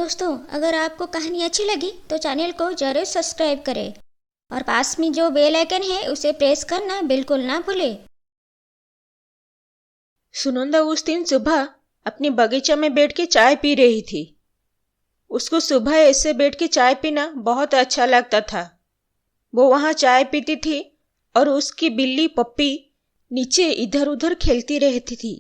दोस्तों, अगर आपको कहानी अच्छी लगी तो चैनल को जरूर सब्सक्राइब करें और पास में जो बेल आइकन है उसे प्रेस करना बिल्कुल ना भूलें। सुनंदा उस दिन सुबह अपने बगीचा में बैठ के चाय पी रही थी। उसको सुबह ऐसे बैठ के चाय पीना बहुत अच्छा लगता था। वो वहाँ चाय पीती थी और उसकी बिल्ली पप्पी नीचे इधर उधर खेलती रहती थी।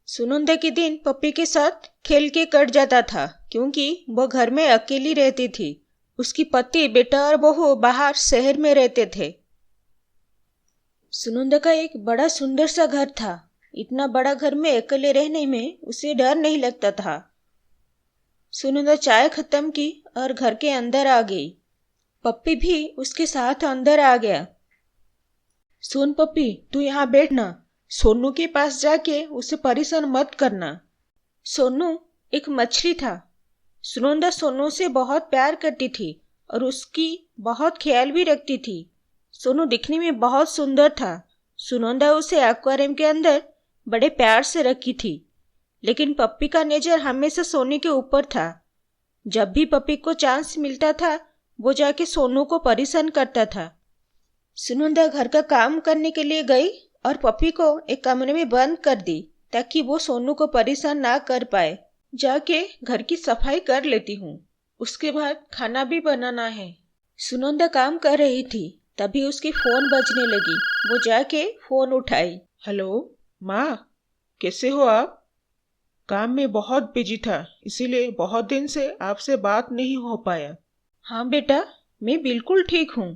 सुनंदा के दिन पप्पी के साथ खेल के कट जाता था क्योंकि वो घर में अकेली रहती थी। उसकी पति, बेटा और बहू बाहर शहर में रहते थे। सुनंदा का एक बड़ा सुंदर सा घर था। इतना बड़ा घर में अकेले रहने में उसे डर नहीं लगता था। सुनंदा चाय खत्म की और घर के अंदर आ गई। पप्पी भी उसके साथ अंदर आ गया। सुन पप्पी, तू यहाँ बैठना। सोनू के पास जाके उसे परेशान मत करना। सोनू एक मछली था। सुनंदा सोनू से बहुत प्यार करती थी और उसकी बहुत ख्याल भी रखती थी। सोनू दिखने में बहुत सुंदर था। सुनंदा उसे एक्वेरियम के अंदर बड़े प्यार से रखी थी, लेकिन पप्पी का नजर हमेशा सोनू के ऊपर था। जब भी पप्पी को चांस मिलता था वो जाके सोनू को परेशान करता था। सुनंदा घर का काम करने के लिए गई और पप्पी को एक कमरे में बंद कर दी ताकि वो सोनू को परेशान ना कर पाए। जाके घर की सफाई कर लेती हूँ, उसके बाद खाना भी बनाना है। सुनंदा काम कर रही थी, तभी उसकी फोन बजने लगी। वो जाके फोन उठाई। हेलो माँ, कैसे हो आप? काम में बहुत बिजी था, इसीलिए बहुत दिन से आपसे बात नहीं हो पाया। हाँ बेटा, मैं बिल्कुल ठीक हूँ।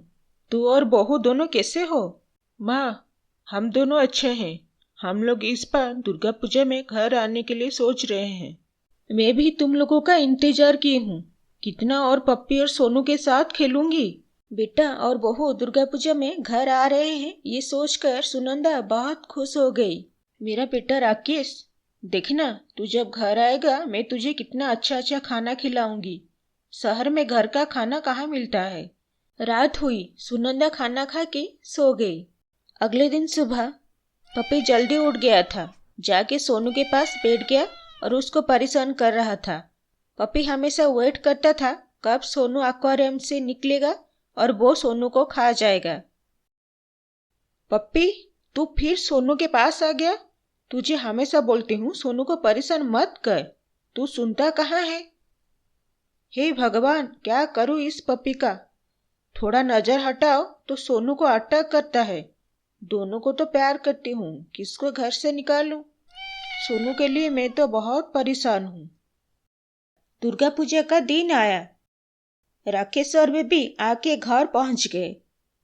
तू और बहू दोनों कैसे हो? माँ, हम दोनों अच्छे हैं। हम लोग इस बार दुर्गा पूजा में घर आने के लिए सोच रहे हैं। मैं भी तुम लोगों का इंतजार की हूँ। कितना और पप्पी और सोनू के साथ खेलूंगी। बेटा और बहू दुर्गा पूजा में घर आ रहे हैं, ये सोचकर सुनंदा बहुत खुश हो गई। मेरा बेटा राकेश, देखना तू जब घर आएगा मैं तुझे कितना अच्छा अच्छा खाना खिलाऊंगी। शहर में घर का खाना कहाँ मिलता है। रात हुई, सुनंदा खाना खा के सो गई। अगले दिन सुबह पप्पी जल्दी उठ गया था। जाके सोनू के पास बैठ गया और उसको परेशान कर रहा था। पप्पी हमेशा वेट करता था कब सोनू एक्वेरियम से निकलेगा और वो सोनू को खा जाएगा। पप्पी, तू फिर सोनू के पास आ गया। तुझे हमेशा बोलती हूँ सोनू को परेशान मत कर, तू सुनता कहाँ है। हे भगवान, क्या करूँ इस पप्पी का। थोड़ा नजर हटाओ तो सोनू को अटैक करता है। दोनों को तो प्यार करती हूँ, किसको घर से निकालूं। सोनू के लिए मैं तो बहुत परेशान हूँ। दुर्गा पूजा का दिन आया। राकेश और बेबी आके घर पहुंच गए।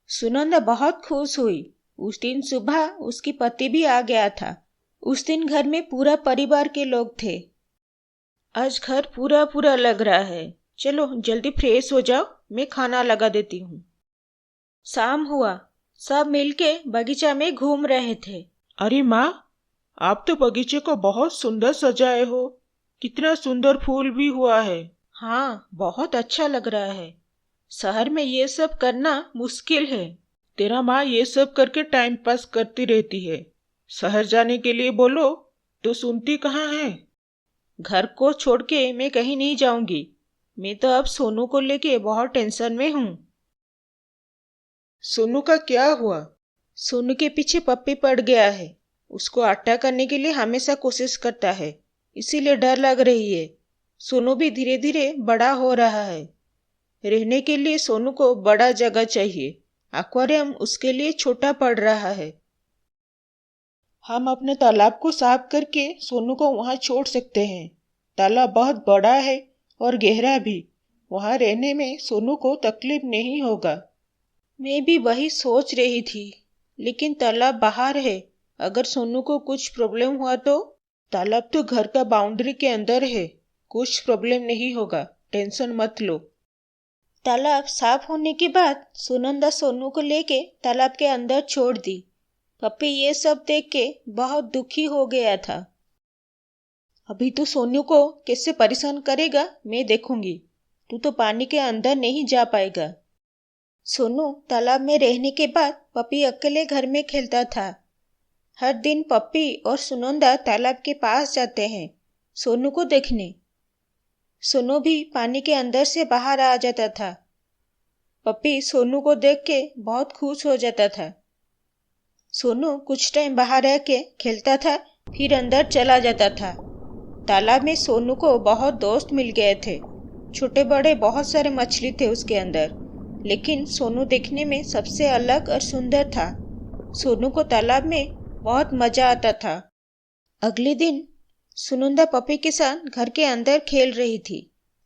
सुनंदा बहुत खुश हुई। उस दिन सुबह उसकी पति भी आ गया था। उस दिन घर में पूरा परिवार के लोग थे। आज घर पूरा पूरा लग रहा है। चलो जल्दी फ्रेश हो जाओ, मैं खाना लगा देती हूँ। शाम हुआ, सब मिलके बगीचा में घूम रहे थे। अरे माँ, आप तो बगीचे को बहुत सुंदर सजाए हो। कितना सुंदर फूल भी हुआ है। हाँ, बहुत अच्छा लग रहा है। शहर में ये सब करना मुश्किल है। तेरा माँ ये सब करके टाइम पास करती रहती है। शहर जाने के लिए बोलो तो सुनती कहाँ है। घर को छोड़ के मैं कहीं नहीं जाऊंगी। मैं तो अब सोनू को लेके बहुत टेंशन में हूँ। सोनू का क्या हुआ? सोनू के पीछे पप्पी पड़ गया है। उसको अटैक करने के लिए हमेशा कोशिश करता है, इसीलिए डर लग रही है। सोनू भी धीरे धीरे बड़ा हो रहा है। रहने के लिए सोनू को बड़ा जगह चाहिए। एक्वेरियम उसके लिए छोटा पड़ रहा है। हम अपने तालाब को साफ करके सोनू को वहाँ छोड़ सकते हैं। तालाब बहुत बड़ा है और गहरा भी। वहाँ रहने में सोनू को तकलीफ नहीं होगा। मैं भी वही सोच रही थी, लेकिन तालाब बाहर है। अगर सोनू को कुछ प्रॉब्लम हुआ तो? तालाब तो घर का बाउंड्री के अंदर है, कुछ प्रॉब्लम नहीं होगा, टेंशन मत लो। तालाब साफ होने के बाद सुनंदा सोनू को लेके तालाब के अंदर छोड़ दी। पप्पी ये सब देख के बहुत दुखी हो गया था। अभी तू सोनू को कैसे परेशान करेगा मैं देखूंगी। तू तो पानी के अंदर नहीं जा पाएगा। सोनू तालाब में रहने के बाद पप्पी अकेले घर में खेलता था। हर दिन पप्पी और सुनंदा तालाब के पास जाते हैं सोनू को देखने। सोनू भी पानी के अंदर से बाहर आ जाता था। पप्पी सोनू को देख के बहुत खुश हो जाता था। सोनू कुछ टाइम बाहर रह के खेलता था, फिर अंदर चला जाता था। तालाब में सोनू को बहुत दोस्त मिल गए थे। छोटे बड़े बहुत सारे मछली थे उसके अंदर, लेकिन सोनू देखने में सबसे अलग और सुंदर था। सोनू को तालाब में बहुत मजा आता था। अगले दिन सुनंदा पपी के साथ घर के अंदर खेल रही थी।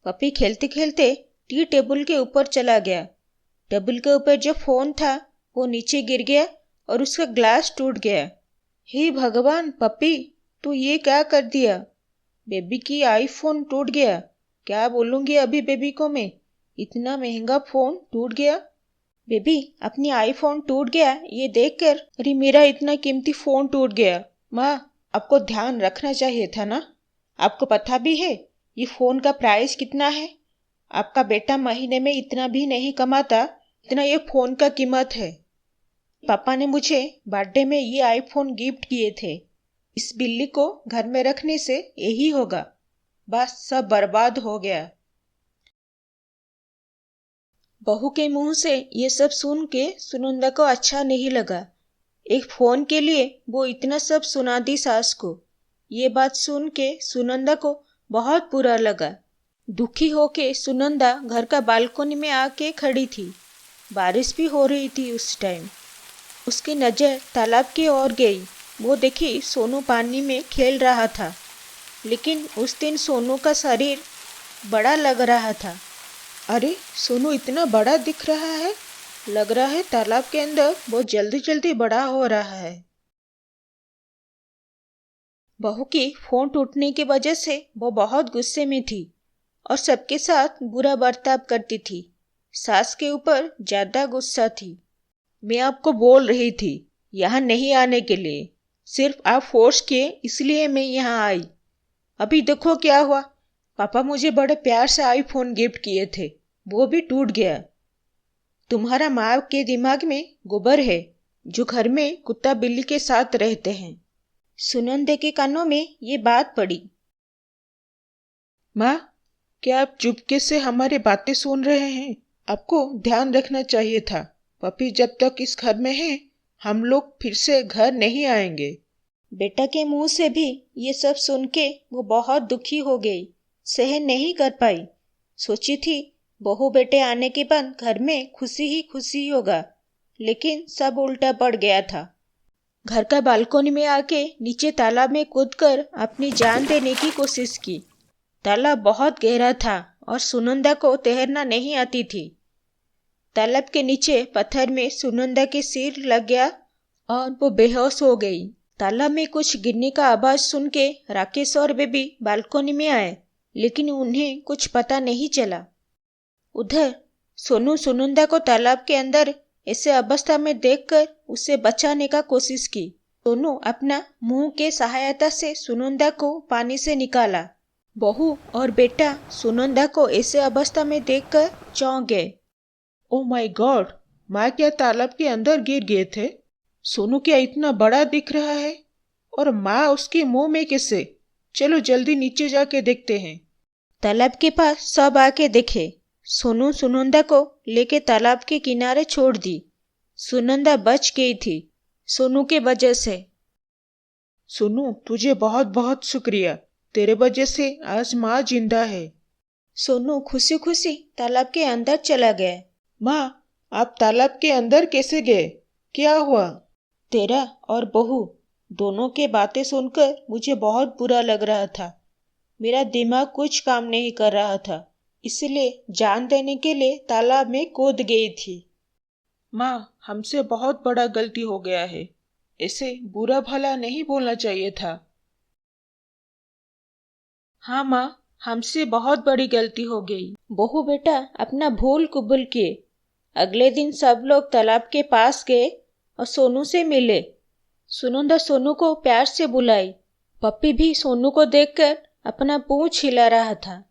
पपी खेलते खेलते टी टेबल के ऊपर चला गया। टेबल के ऊपर जो फोन था वो नीचे गिर गया और उसका ग्लास टूट गया। हे भगवान पपी, तू ये क्या कर दिया? बेबी की आईफोन टूट गया। क्या बोलूँगी अभी बेबी को मैं? इतना महंगा फ़ोन टूट गया। बेबी अपनी आईफोन टूट गया ये देखकर, अरे मेरा इतना कीमती फ़ोन टूट गया। माँ, आपको ध्यान रखना चाहिए था ना। आपको पता भी है ये फ़ोन का प्राइस कितना है? आपका बेटा महीने में इतना भी नहीं कमाता, इतना ये फ़ोन का कीमत है। पापा ने मुझे बर्थडे में ये आईफोन गिफ्ट किए थे। इस बिल्ली को घर में रखने से यही होगा। बस सब बर्बाद हो गया। बहू के मुंह से ये सब सुन के सुनंदा को अच्छा नहीं लगा। एक फोन के लिए वो इतना सब सुना दी सास को। ये बात सुन के सुनंदा को बहुत बुरा लगा। दुखी होके सुनंदा घर का बालकनी में आके खड़ी थी। बारिश भी हो रही थी उस टाइम। उसकी नज़र तालाब की ओर गई। वो देखी सोनू पानी में खेल रहा था, लेकिन उस दिन सोनू का शरीर बड़ा लग रहा था। अरे सोनू इतना बड़ा दिख रहा है, लग रहा है तालाब के अंदर बहुत जल्दी जल्दी बड़ा हो रहा है। बहू की फोन टूटने की वजह से वो बहुत गुस्से में थी और सबके साथ बुरा बर्ताव करती थी। सास के ऊपर ज्यादा गुस्सा थी। मैं आपको बोल रही थी यहाँ नहीं आने के लिए, सिर्फ आप फोर्स किए इसलिए मैं यहाँ आई। अभी देखो क्या हुआ। पापा मुझे बड़े प्यार से आईफोन गिफ्ट किए थे, वो भी टूट गया। तुम्हारा माँ के दिमाग में गोबर है, जो घर में कुत्ता बिल्ली के साथ रहते हैं। सुनंदे के कानों में ये बात पड़ी। माँ, क्या आप चुपके से हमारी बातें सुन रहे हैं? आपको ध्यान रखना चाहिए था। पपी जब तक इस घर में है, हम लोग फिर से घर नहीं आएंगे। बेटा के मुंह से भी ये सब सुन के वो बहुत दुखी हो गई, सहन नहीं कर पाई। सोची थी बहू बेटे आने के बाद घर में खुशी ही खुशी होगा, लेकिन सब उल्टा पड़ गया था। घर का बालकनी में आके नीचे तालाब में कूदकर अपनी जान देने की कोशिश की। तालाब बहुत गहरा था और सुनंदा को तैरना नहीं आती थी। तालाब के नीचे पत्थर में सुनंदा के सिर लग गया और वो बेहोश हो गई। तालाब में कुछ गिरने का आवाज सुन के राकेश और बेबी बालकनी में आए, लेकिन उन्हें कुछ पता नहीं चला। उधर सोनू सुनंदा को तालाब के अंदर ऐसे अवस्था में देखकर उसे बचाने का कोशिश की। सोनू अपना मुंह के सहायता से सुनंदा को पानी से निकाला। बहू और बेटा सुनंदा को ऐसे अवस्था में देखकर चौंक गए। ओ माय गॉड, माँ क्या तालाब के अंदर गिर गए थे? सोनू क्या इतना बड़ा दिख रहा है, और माँ उसके मुंह में कैसे? चलो जल्दी नीचे जाके देखते हैं। तालाब के पास सब आके देखे। सोनू सुनंदा को लेके तालाब के किनारे छोड़ दी। सुनंदा बच गई थी सोनू के वजह से। सोनू, तुझे बहुत बहुत शुक्रिया। तेरे वजह से आज माँ जिंदा है। सोनू खुशी खुशी तालाब के अंदर चला गया। माँ, आप तालाब के अंदर कैसे गए? क्या हुआ? तेरा और बहू दोनों के बातें सुनकर मुझे बहुत बुरा लग रहा था। मेरा दिमाग कुछ काम नहीं कर रहा था, इसलिए जान देने के लिए तालाब में कूद गई थी। माँ, हमसे बहुत बड़ा गलती हो गया है। ऐसे बुरा भला नहीं बोलना चाहिए था। हाँ माँ, हमसे बहुत बड़ी गलती हो गई। बहू बेटा अपना भूल कबूल किए। अगले दिन सब लोग तालाब के पास गए और सोनू से मिले। सुनंदा सोनू को प्यार से बुलाई। पप्पी भी सोनू को देखकर अपना पूंछ हिला रहा था।